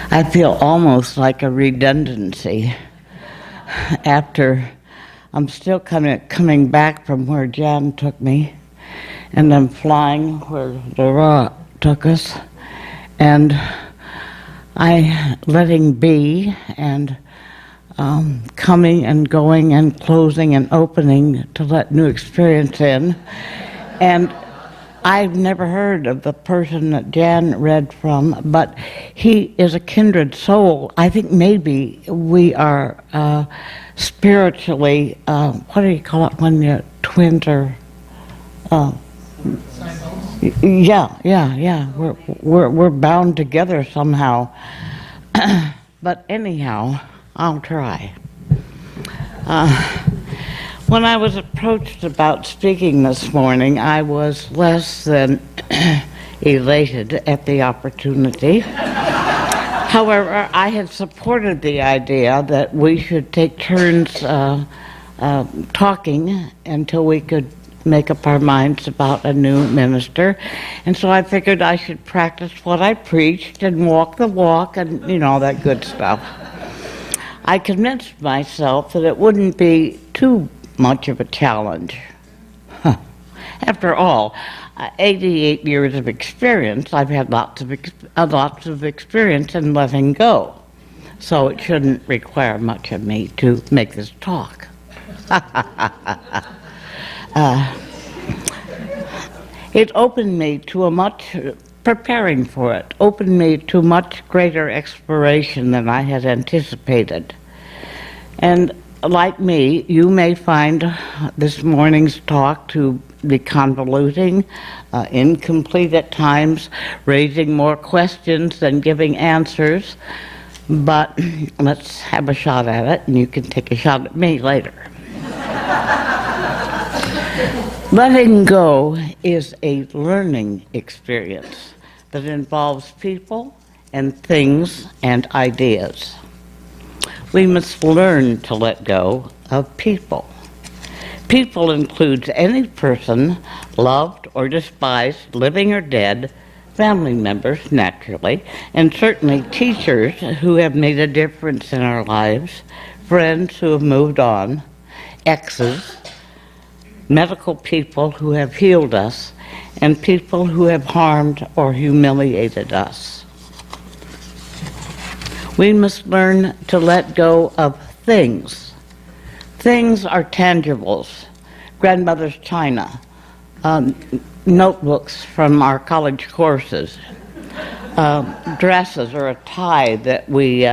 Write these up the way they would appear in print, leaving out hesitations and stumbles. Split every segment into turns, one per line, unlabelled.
I feel almost like a redundancy after I'm still coming back from where Jan took me, and I'm flying where Laura took us, and I letting be and coming and going and closing and opening to let new experience in. And I've never heard of the person that Jan read from, but he is a kindred soul. I think maybe we are spiritually, what do you call it when your twins are? Yeah. We're bound together somehow. But anyhow, I'll try. When I was approached about speaking this morning, I was less than elated at the opportunity. However, I had supported the idea that we should take turns talking until we could make up our minds about a new minister. And so I figured I should practice what I preached and walk the walk and, all that good stuff. I convinced myself that it wouldn't be too much of a challenge. After all, 88 years of experience, I've had lots of experience in letting go. So it shouldn't require much of me to make this talk. It opened me to preparing for it, opened me to much greater exploration than I had anticipated. And like me, you may find this morning's talk to be convoluting, incomplete at times, raising more questions than giving answers. But let's have a shot at it, and you can take a shot at me later. Letting go is a learning experience that involves people and things and ideas. We must learn to let go of people. People includes any person, loved or despised, living or dead, family members, naturally, and certainly teachers who have made a difference in our lives, friends who have moved on, exes, medical people who have healed us, and people who have harmed or humiliated us. We must learn to let go of things. Things are tangibles. Grandmother's china, notebooks from our college courses, dresses or a tie that we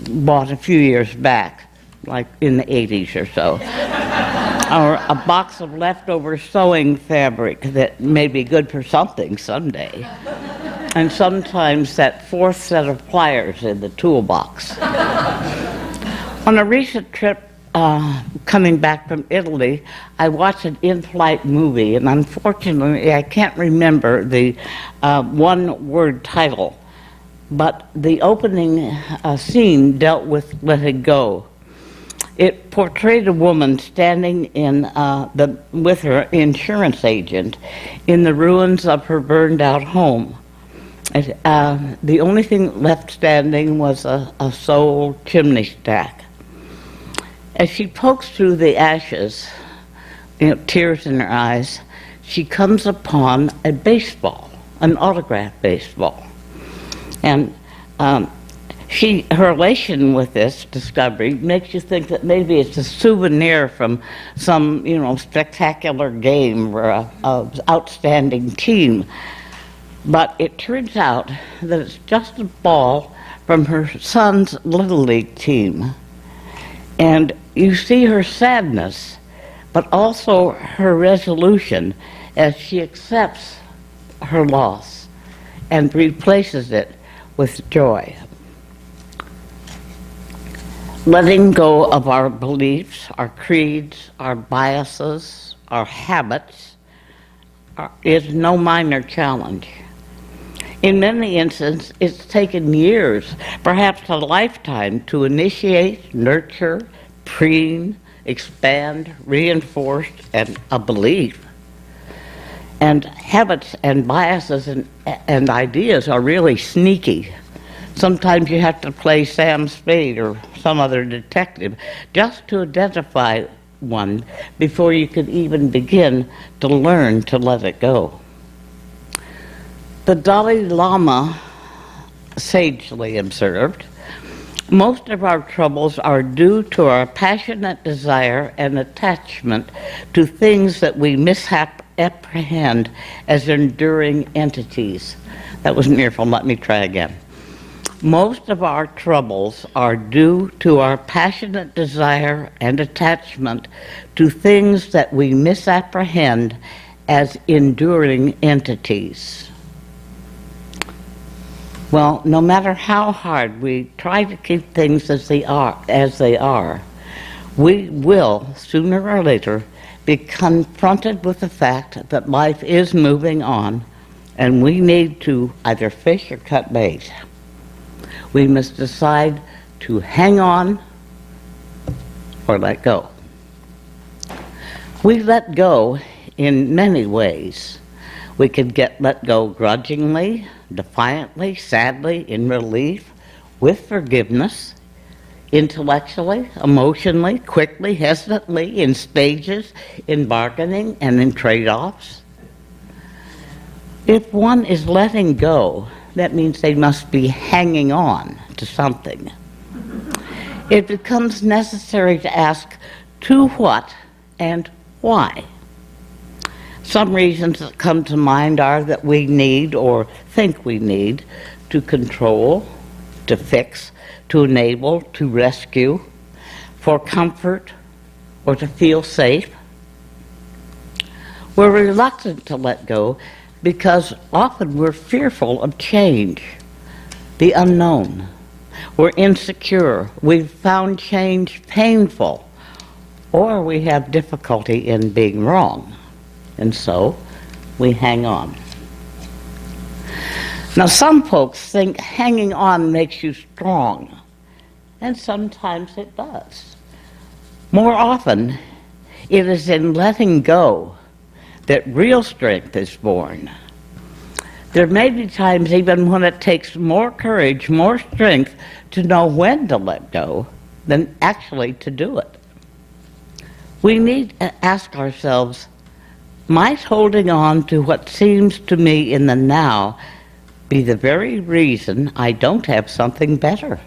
bought a few years back, like in the 80s or so. Or a box of leftover sewing fabric that may be good for something someday. And sometimes that fourth set of pliers in the toolbox. On a recent trip coming back from Italy, I watched an in-flight movie, and unfortunately I can't remember the one-word title, but the opening scene dealt with letting go. It portrayed a woman standing with her insurance agent in the ruins of her burned-out home. The only thing left standing was a sole chimney stack. As she pokes through the ashes, tears in her eyes, she comes upon a baseball, an autographed baseball. And her elation with this discovery makes you think that maybe it's a souvenir from some, spectacular game or a outstanding team. But it turns out that it's just a ball from her son's Little League team. And you see her sadness, but also her resolution as she accepts her loss and replaces it with joy. Letting go of our beliefs, our creeds, our biases, our habits is no minor challenge. In many instances, it's taken years, perhaps a lifetime, to initiate, nurture, preen, expand, reinforce a belief. And habits and biases and ideas are really sneaky. Sometimes you have to play Sam Spade or some other detective just to identify one before you could even begin to learn to let it go. The Dalai Lama sagely observed, most of our troubles are due to our passionate desire and attachment to things that we misapprehend as enduring entities. That wasn't earful, let me try again. Most of our troubles are due to our passionate desire and attachment to things that we misapprehend as enduring entities. Well, no matter how hard we try to keep things as they are, we will, sooner or later, be confronted with the fact that life is moving on, and we need to either fish or cut bait. We must decide to hang on or let go. We let go in many ways. We can let go grudgingly, defiantly, sadly, in relief, with forgiveness, intellectually, emotionally, quickly, hesitantly, in stages, in bargaining, and in trade-offs. If one is letting go, that means they must be hanging on to something. It becomes necessary to ask to what and why. Some reasons that come to mind are that we need or think we need to control, to fix, to enable, to rescue, for comfort, or to feel safe. We're reluctant to let go because often we're fearful of change, the unknown. We're insecure. We've found change painful, or we have difficulty in being wrong. And so we hang on. Now, some folks think hanging on makes you strong, and sometimes it does. More often, it is in letting go that real strength is born. There may be times even when it takes more courage, more strength to know when to let go than actually to do it. We need to ask ourselves, might holding on to what seems to me in the now be the very reason I don't have something better?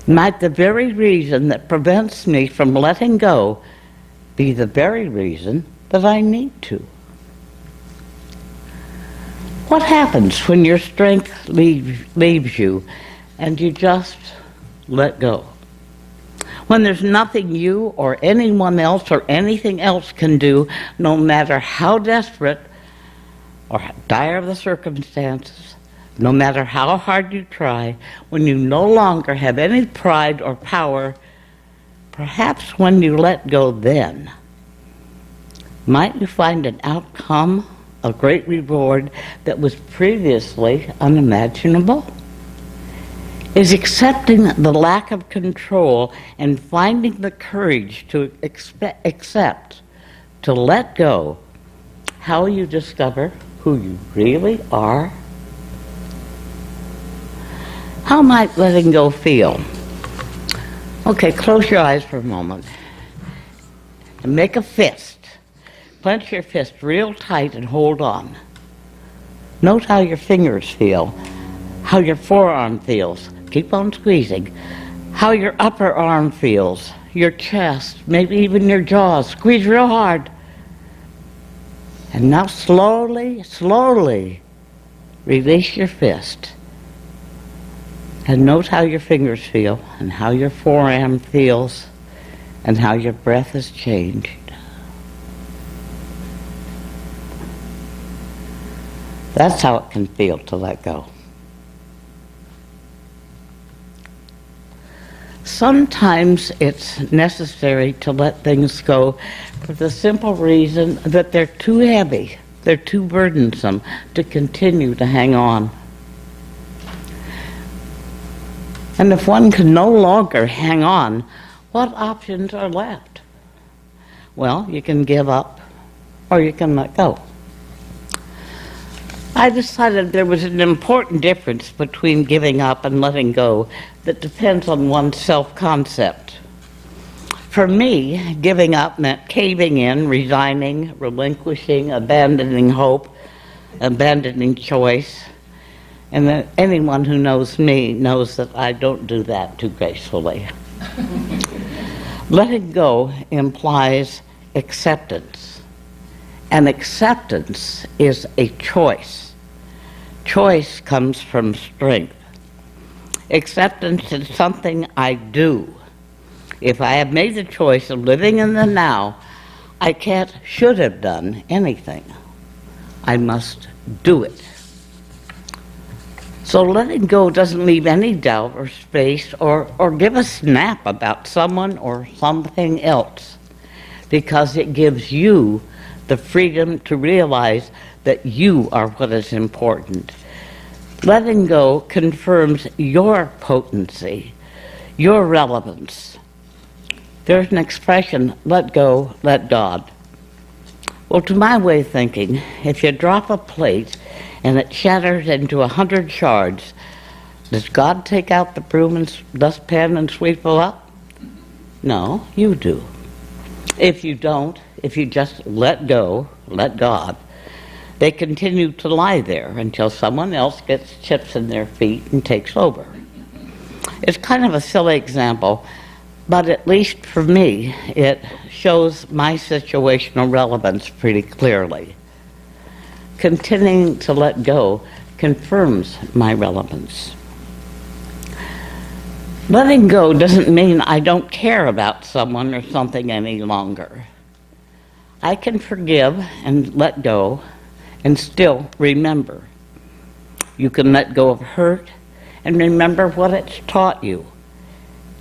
Might the very reason that prevents me from letting go be the very reason that I need to? What happens when your strength leaves you and you just let go? When there's nothing you or anyone else or anything else can do, no matter how desperate or dire the circumstances, no matter how hard you try, when you no longer have any pride or power, perhaps when you let go then, might you find an outcome, a great reward that was previously unimaginable? Is accepting the lack of control and finding the courage to accept, to let go, how you discover who you really are? How might letting go feel? Okay, close your eyes for a moment and make a fist. Clench your fist real tight and hold on. Note how your fingers feel, how your forearm feels. Keep on squeezing. How your upper arm feels, your chest, maybe even your jaws. Squeeze real hard. And now slowly, slowly release your fist. And note how your fingers feel, and how your forearm feels, and how your breath has changed. That's how it can feel to let go. Sometimes it's necessary to let things go for the simple reason that they're too heavy, they're too burdensome to continue to hang on. And if one can no longer hang on, what options are left? Well, you can give up or you can let go. I decided there was an important difference between giving up and letting go that depends on one's self-concept. For me, giving up meant caving in, resigning, relinquishing, abandoning hope, abandoning choice. And that anyone who knows me knows that I don't do that too gracefully. Letting go implies acceptance. And acceptance is a choice. Choice comes from strength. Acceptance is something I do. If I have made the choice of living in the now, I should have done anything. I must do it. So letting go doesn't leave any doubt or space or give a snap about someone or something else, because it gives you the freedom to realize that you are what is important. Letting go confirms your potency, your relevance. There's an expression, let go, let God. Well, to my way of thinking, if you drop a plate and it shatters into 100 shards, does God take out the broom and dustpan and sweep it up? No, you do. If you don't, if you just let go, let God, they continue to lie there until someone else gets chips in their feet and takes over. It's kind of a silly example, but at least for me, it shows my situational relevance pretty clearly. Continuing to let go confirms my relevance. Letting go doesn't mean I don't care about someone or something any longer. I can forgive and let go and still remember. You can let go of hurt and remember what it's taught you.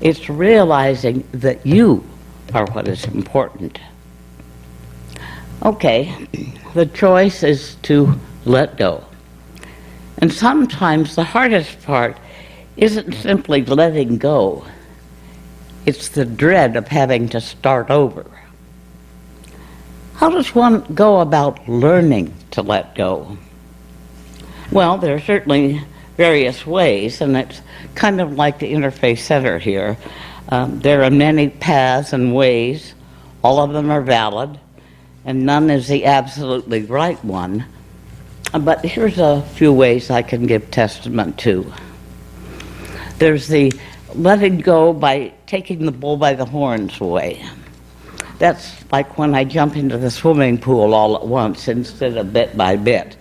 It's realizing that you are what is important. Okay, the choice is to let go. And sometimes the hardest part isn't simply letting go. It's the dread of having to start over. How does one go about learning to let go? Well, there are certainly various ways, and it's kind of like the Interfaith Center here. There are many paths and ways. All of them are valid, and none is the absolutely right one. But here's a few ways I can give testament to. There's the letting go by taking the bull by the horns way. That's like when I jump into the swimming pool all at once instead of bit by bit.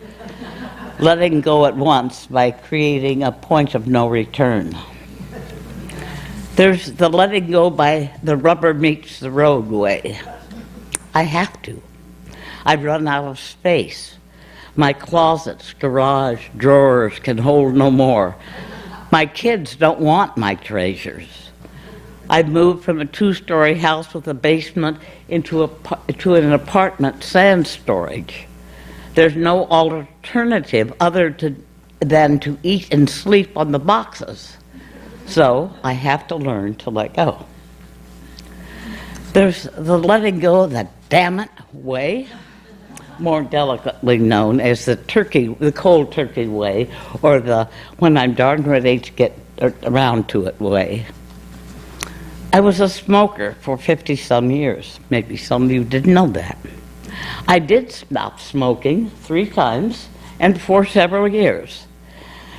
Letting go at once by creating a point of no return. There's the letting go by the rubber meets the road way. I have to. I've run out of space. My closets, garage, drawers can hold no more. My kids don't want my treasures. I've moved from a 2-story house with a basement to an apartment sand storage. There's no alternative other than to eat and sleep on the boxes. So I have to learn to let go. There's the letting go the damn it way, more delicately known as the cold turkey way, or the when I'm darn ready to get around to it way. I was a smoker for 50-some years. Maybe some of you didn't know that. I did stop smoking 3 times and for several years.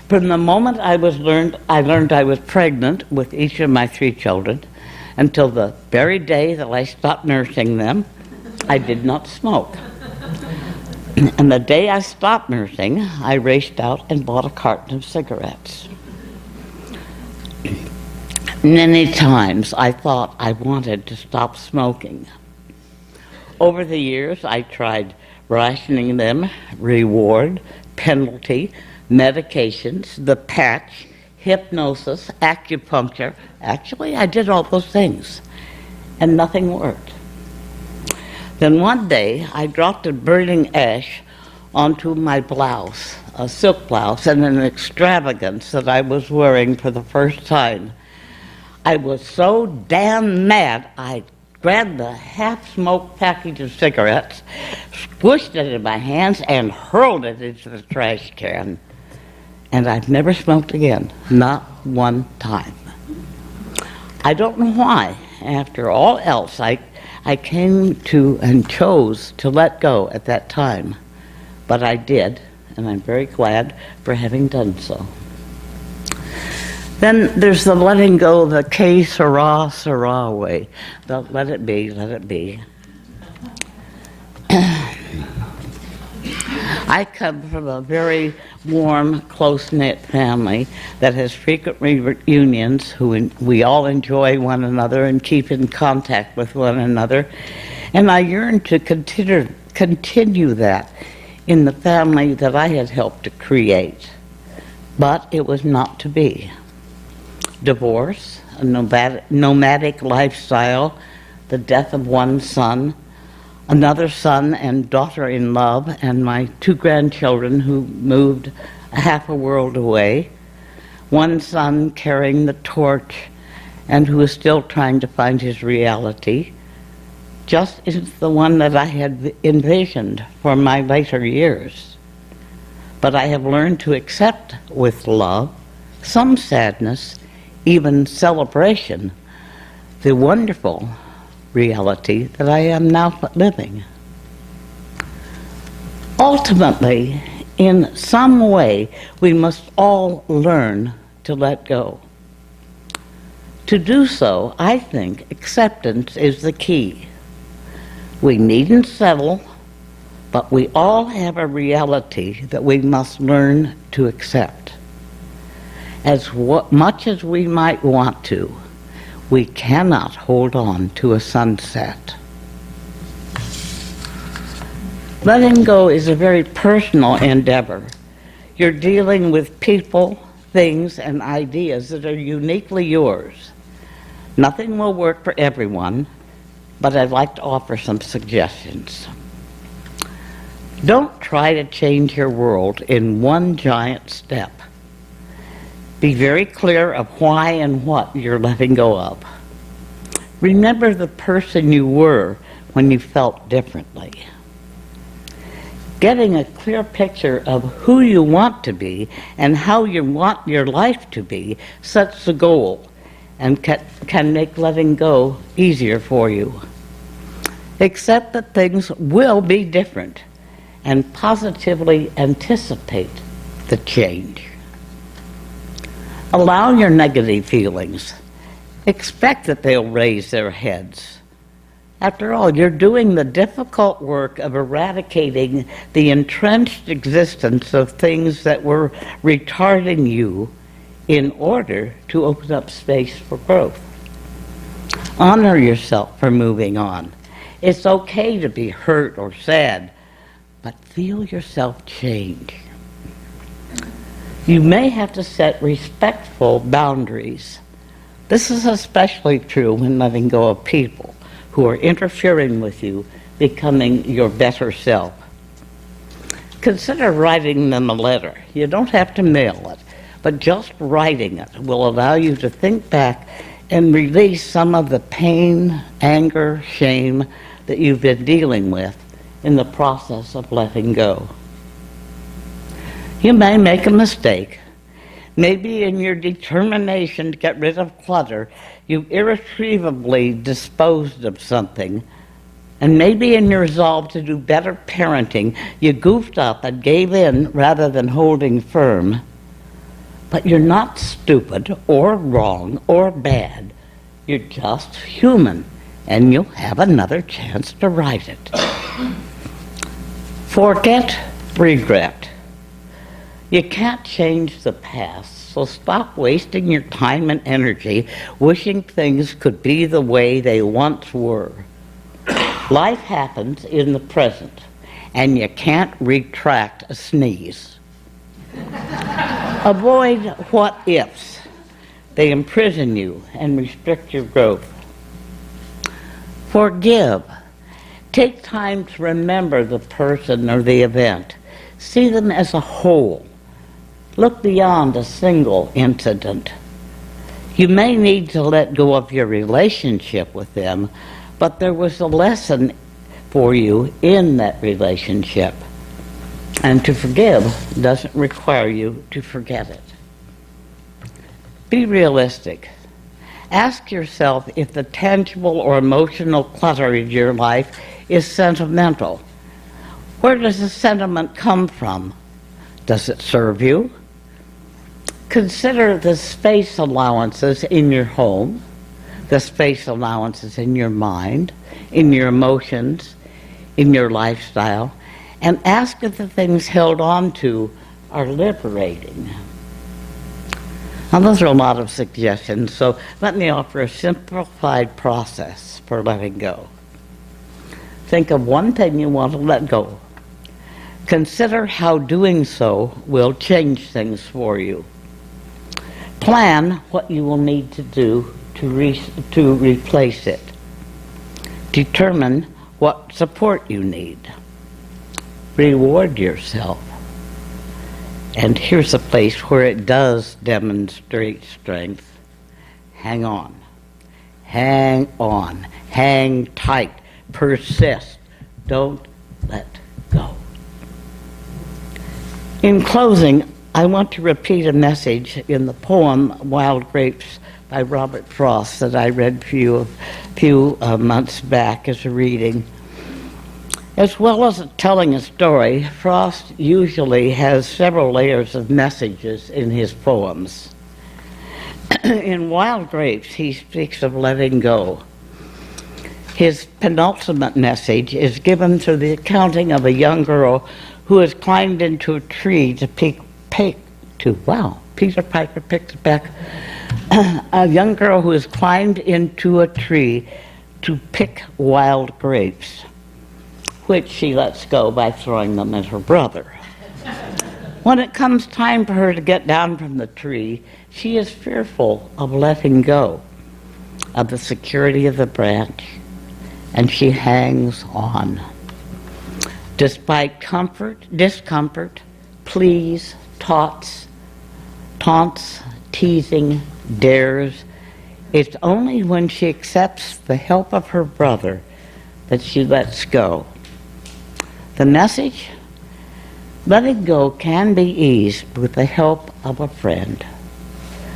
From the moment I learned I was pregnant with each of my 3 children until the very day that I stopped nursing them, I did not smoke. And the day I stopped nursing, I raced out and bought a carton of cigarettes. Many times I thought I wanted to stop smoking. Over the years, I tried rationing them, reward, penalty, medications, the patch, hypnosis, acupuncture. Actually, I did all those things, and nothing worked. Then one day, I dropped a burning ash onto my blouse, a silk blouse, and an extravagance that I was wearing for the first time. I was so damn mad, I grabbed the half-smoked package of cigarettes, squished it in my hands, and hurled it into the trash can. And I've never smoked again, not one time. I don't know why. After all else, I came to and chose to let go at that time. But I did, and I'm very glad for having done so. Then there's the letting go the que sera, sera way. The let it be, let it be. I come from a very warm, close-knit family that has frequent reunions, we all enjoy one another and keep in contact with one another. And I yearn to continue that in the family that I had helped to create. But it was not to be. Divorce, a nomadic lifestyle, the death of one son, another son and daughter-in-law, and my 2 grandchildren who moved half a world away, one son carrying the torch and who is still trying to find his reality, just isn't the one that I had envisioned for my later years. But I have learned to accept with love, some sadness, even celebration, the wonderful reality that I am now living. Ultimately, in some way, we must all learn to let go. To do so, I think acceptance is the key. We needn't settle, but we all have a reality that we must learn to accept. As much as we might want to, we cannot hold on to a sunset. Letting go is a very personal endeavor. You're dealing with people, things, and ideas that are uniquely yours. Nothing will work for everyone, but I'd like to offer some suggestions. Don't try to change your world in one giant step. Be very clear of why and what you're letting go of. Remember the person you were when you felt differently. Getting a clear picture of who you want to be and how you want your life to be sets the goal and can make letting go easier for you. Accept that things will be different and positively anticipate the change. Allow your negative feelings. Expect that they'll raise their heads. After all, you're doing the difficult work of eradicating the entrenched existence of things that were retarding you in order to open up space for growth. Honor yourself for moving on. It's okay to be hurt or sad, but feel yourself change. You may have to set respectful boundaries. This is especially true when letting go of people who are interfering with you becoming your better self. Consider writing them a letter. You don't have to mail it, but just writing it will allow you to think back and release some of the pain, anger, shame that you've been dealing with in the process of letting go. You may make a mistake. Maybe in your determination to get rid of clutter, you irretrievably disposed of something. And maybe in your resolve to do better parenting, you goofed up and gave in rather than holding firm. But you're not stupid or wrong or bad. You're just human, and you'll have another chance to right it. Forget regret. You can't change the past, so stop wasting your time and energy wishing things could be the way they once were. Life happens in the present, and you can't retract a sneeze. Avoid what-ifs. They imprison you and restrict your growth. Forgive. Take time to remember the person or the event. See them as a whole. Look beyond a single incident. You may need to let go of your relationship with them, but there was a lesson for you in that relationship. And to forgive doesn't require you to forget it. Be realistic. Ask yourself if the tangible or emotional clutter in your life is sentimental. Where does the sentiment come from? Does it serve you? Consider the space allowances in your home, the space allowances in your mind, in your emotions, in your lifestyle, and ask if the things held on to are liberating. Now, those are a lot of suggestions, so let me offer a simplified process for letting go. Think of one thing you want to let go. Consider how doing so will change things for you. Plan what you will need to do to replace it. Determine what support you need. Reward yourself. And here's a place where it does demonstrate strength. Hang on. Hang on. Hang tight. Persist. Don't let go. In closing, I want to repeat a message in the poem Wild Grapes by Robert Frost that I read for you a few months back as a reading. As well as telling a story, Frost usually has several layers of messages in his poems. In Wild Grapes, he speaks of letting go. His penultimate message is given through the accounting of a young girl who has climbed into a tree to Peter Piper picked it back. A young girl who has climbed into a tree to pick wild grapes, which she lets go by throwing them at her brother. When it comes time for her to get down from the tree, she is fearful of letting go of the security of the branch, and she hangs on. Despite discomfort, pleas, taunts, teasing, dares, it's only when she accepts the help of her brother that she lets go. The message? Letting go can be eased with the help of a friend.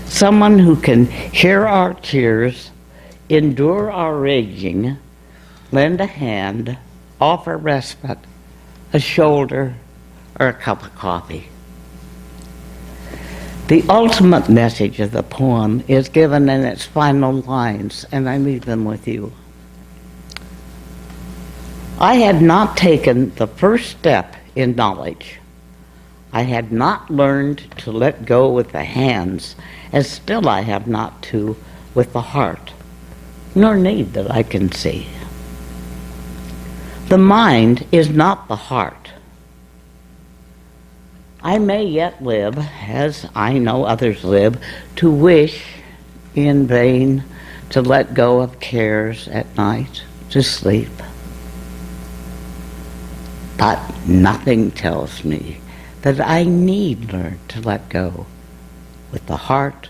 Someone who can hear our tears, endure our raging, lend a hand, offer respite, a shoulder, or a cup of coffee. The ultimate message of the poem is given in its final lines, and I leave them with you. I had not taken the first step in knowledge. I had not learned to let go with the hands, as still I have not to with the heart, nor need that I can see. The mind is not the heart. I may yet live, as I know others live, to wish in vain to let go of cares at night, to sleep. But nothing tells me that I need learn to let go with the heart